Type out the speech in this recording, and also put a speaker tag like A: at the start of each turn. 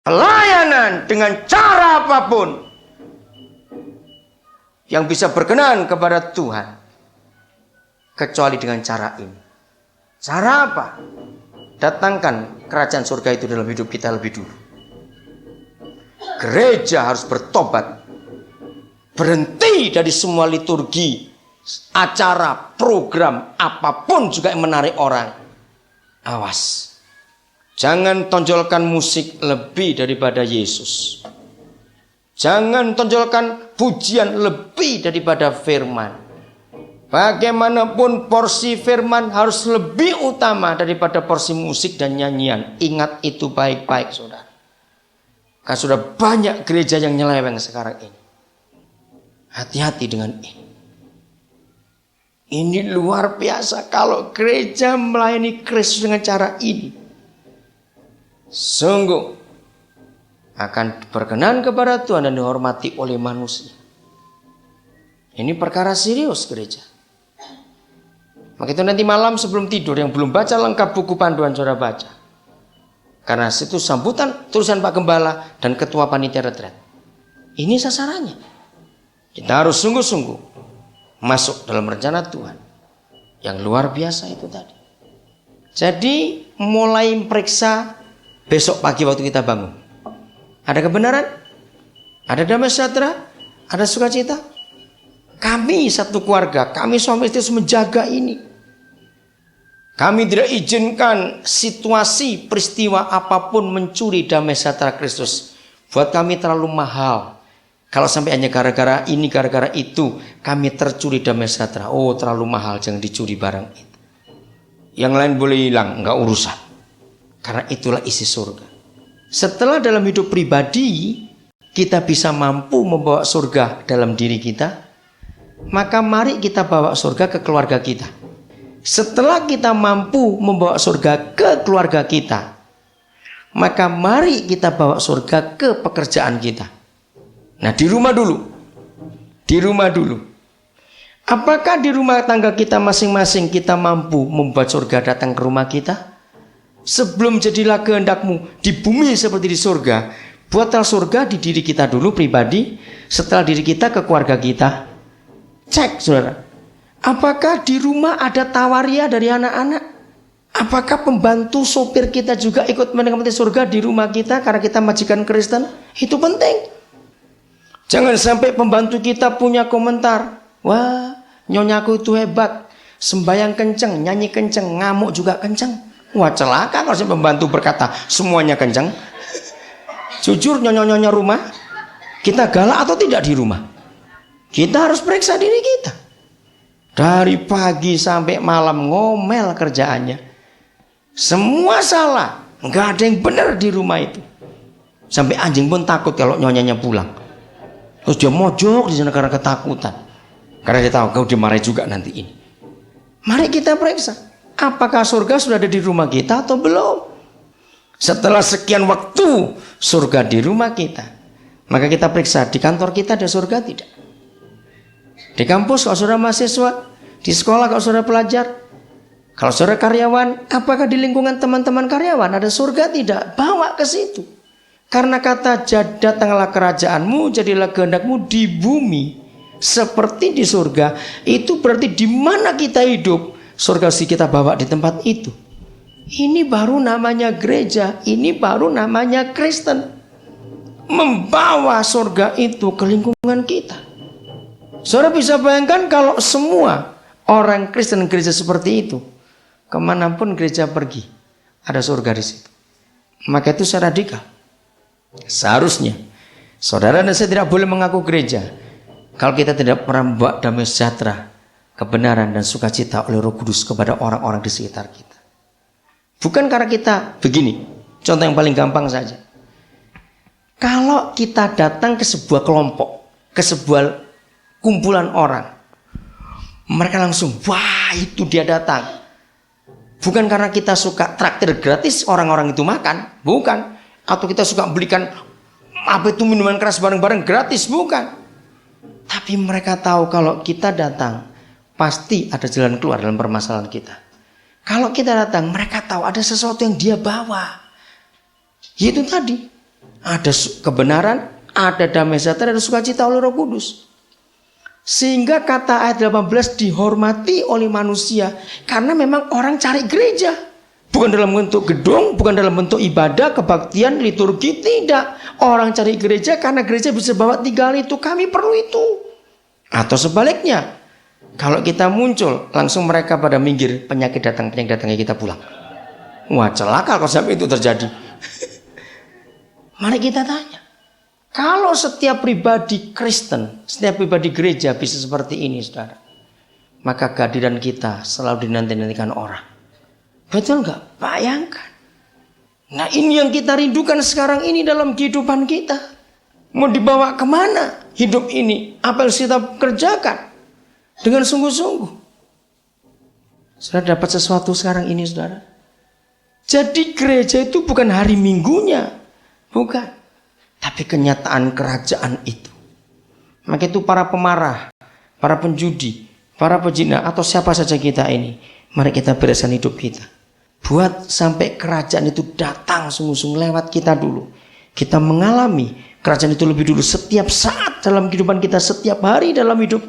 A: pelayanan dengan cara apapun yang bisa berkenan kepada Tuhan, kecuali dengan cara ini. Cara apa? Datangkan kerajaan surga itu dalam hidup kita lebih dulu. Gereja harus bertobat, berhenti dari semua liturgi, acara, program, apapun juga yang menarik orang. Awas, jangan tonjolkan musik lebih daripada Yesus. Jangan tonjolkan pujian lebih daripada firman. Bagaimanapun porsi firman harus lebih utama daripada porsi musik dan nyanyian. Ingat itu baik-baik, saudara. Karena sudah banyak gereja yang nyeleweng sekarang ini. Hati-hati dengan ini. Ini luar biasa kalau gereja melayani Kristus dengan cara ini. Sungguh akan berkenan kepada Tuhan dan dihormati oleh manusia. Ini perkara serius gereja. Maka itu nanti malam sebelum tidur yang belum baca lengkap buku panduan saudara baca. Karena situ sambutan tulisan Pak Gembala dan Ketua Panitia Retret. Ini sasarannya. Kita harus sungguh-sungguh masuk dalam rencana Tuhan yang luar biasa itu tadi. Jadi mulai periksa besok pagi waktu kita bangun. Ada kebenaran? Ada damai sejahtera? Ada sukacita? Kami satu keluarga, kami suami istri menjaga ini. Kami tidak izinkan situasi peristiwa apapun mencuri damai sejahtera Kristus. Buat kami terlalu mahal. Kalau sampai hanya gara-gara ini, gara-gara itu, kami tercuri damai sejahtera. Oh, terlalu mahal, jangan dicuri barang itu. Yang lain boleh hilang, enggak urusan. Karena itulah isi surga. Setelah dalam hidup pribadi, kita bisa mampu membawa surga dalam diri kita, maka mari kita bawa surga ke keluarga kita. Setelah kita mampu membawa surga ke keluarga kita, maka mari kita bawa surga ke pekerjaan kita. Nah, di rumah dulu. Di rumah dulu. Apakah di rumah tangga kita masing-masing kita mampu membuat surga datang ke rumah kita? Sebelum jadilah kehendakmu di bumi seperti di surga, buatlah surga di diri kita dulu pribadi, setelah diri kita ke keluarga kita. Cek, saudara. Apakah di rumah ada tawaria dari anak-anak? Apakah pembantu sopir kita juga ikut menikmati surga di rumah kita karena kita majikan Kristen? Itu penting. Jangan sampai pembantu kita punya komentar. Wah, nyonyaku itu hebat. Sembayang kenceng, nyanyi kenceng, ngamuk juga kenceng. Wah, celaka kalau si pembantu berkata semuanya kenceng. Jujur nyonya-nyonya rumah, kita galak atau tidak di rumah? Kita harus periksa diri kita. Dari pagi sampai malam ngomel kerjaannya. Semua salah. Nggak ada yang benar di rumah itu. Sampai anjing pun takut kalau nyonyanya pulang. Terus dia mojok di sana karena ketakutan. Karena dia tahu kau dimarahi juga nanti ini. Mari kita periksa. Apakah surga sudah ada di rumah kita atau belum? Setelah sekian waktu surga di rumah kita, maka kita periksa di kantor kita ada surga tidak? Di kampus kalau saudara mahasiswa, di sekolah kalau saudara pelajar, kalau saudara karyawan, apakah di lingkungan teman-teman karyawan ada surga tidak? Bawa ke situ. Karena kata datanglah kerajaanmu, jadilah kehendakmu di bumi seperti di surga. Itu berarti di mana kita hidup, surga kita bawa di tempat itu. Ini baru namanya gereja, ini baru namanya Kristen. Membawa surga itu ke lingkungan kita. Saudara bisa bayangkan kalau semua orang Kristen gereja seperti itu, kemanapun gereja pergi, ada surga di situ. Maka itu secara radikal. Seharusnya saudara dan saya tidak boleh mengaku gereja kalau kita tidak pernah membawa damai sejahtera, kebenaran dan sukacita oleh Roh Kudus kepada orang-orang di sekitar kita. Bukan karena kita begini, contoh yang paling gampang saja. Kalau kita datang ke sebuah kelompok, ke sebuah kumpulan orang, mereka langsung, wah itu dia datang. Bukan karena kita suka traktir gratis orang-orang itu makan, bukan. Atau kita suka belikan apa itu minuman keras bareng-bareng gratis, bukan. Tapi mereka tahu kalau kita datang pasti ada jalan keluar dalam permasalahan kita. Kalau kita datang, mereka tahu ada sesuatu yang dia bawa. Yaitu tadi ada kebenaran, ada damai sejahtera, ada sukacita oleh Roh Kudus. Sehingga kata ayat 18 dihormati oleh manusia karena memang orang cari gereja. Bukan dalam bentuk gedung, bukan dalam bentuk ibadah, kebaktian, liturgi, tidak. Orang cari gereja karena gereja bisa bawa 3 hal itu, kami perlu itu. Atau sebaliknya, kalau kita muncul, langsung mereka pada minggir, penyakit datangnya kita pulang. Wah, celaka kalau sampai itu terjadi. Mari kita tanya. Kalau setiap pribadi Kristen, setiap pribadi gereja bisa seperti ini, saudara, maka kehadiran kita selalu dinanti-nantikan orang. Betul nggak? Bayangkan. Nah, ini yang kita rindukan sekarang ini dalam kehidupan kita. Mau dibawa kemana hidup ini? Apa yang kita kerjakan dengan sungguh-sungguh? Saudara dapat sesuatu sekarang ini, saudara. Jadi gereja itu bukan hari minggunya, bukan. Tapi kenyataan kerajaan itu. Maka itu para pemarah, para penjudi, para pezina, atau siapa saja kita ini, mari kita bereskan hidup kita. Buat sampai kerajaan itu datang sungguh-sungguh lewat kita dulu. Kita mengalami kerajaan itu lebih dulu setiap saat dalam kehidupan kita, setiap hari dalam hidup kita.